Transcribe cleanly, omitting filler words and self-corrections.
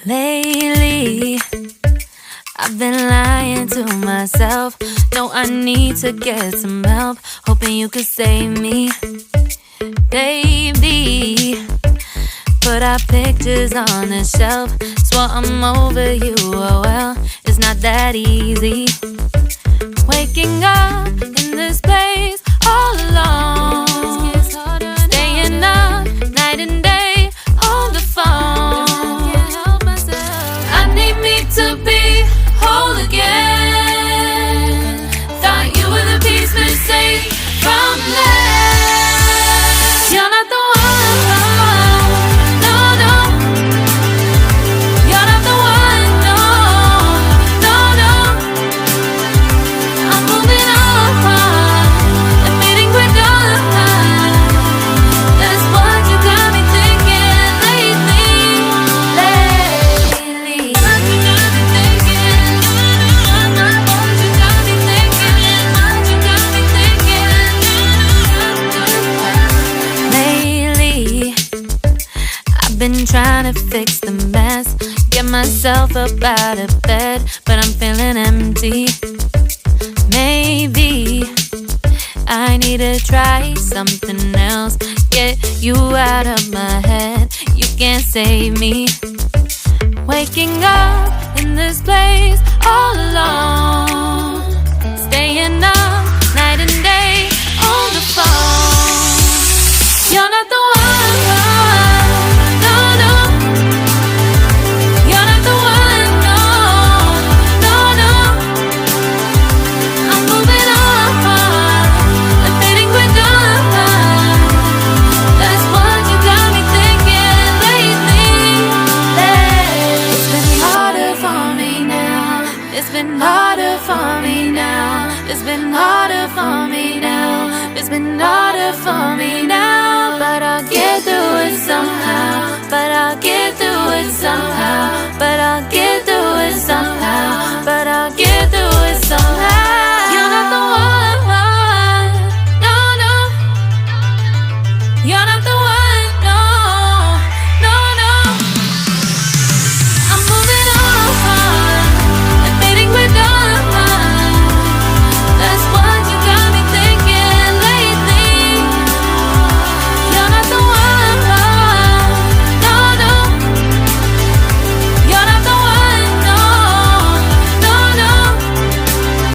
Lately, I've been lying to myself. No, I need to get some help. Hoping you could save me, baby. Put our pictures on the shelf. Swore I'm over you, oh well, it's not that easy. Waking up in this place all alone. Staying up night and day on the phone. I need me to be whole again. Thought you were the piece missing from left. You're not the one, no, no. You're not the one, no, no, no. I'm moving on, admitting we're done. That's what you got me thinking lately. What you got me thinking. What you got me thinking. What you got me thinking. Lately, I've been trying to fix the mess. Get myself up out of bed, but I'm feeling empty. Maybe I need to try something else. Get you out of my head. You can't save me. Waking up in this place all alone. Staying up night and day on the phone. You're not the one, no, no. You're not the one, no, no, no. I'm moving on, admitting we're done. That's what you got me thinking lately. It's been harder for me now. It's been harder for me now. It's been harder for me now. It's been harder for me now. But I'll get through it somehow. But I'll get through it somehow.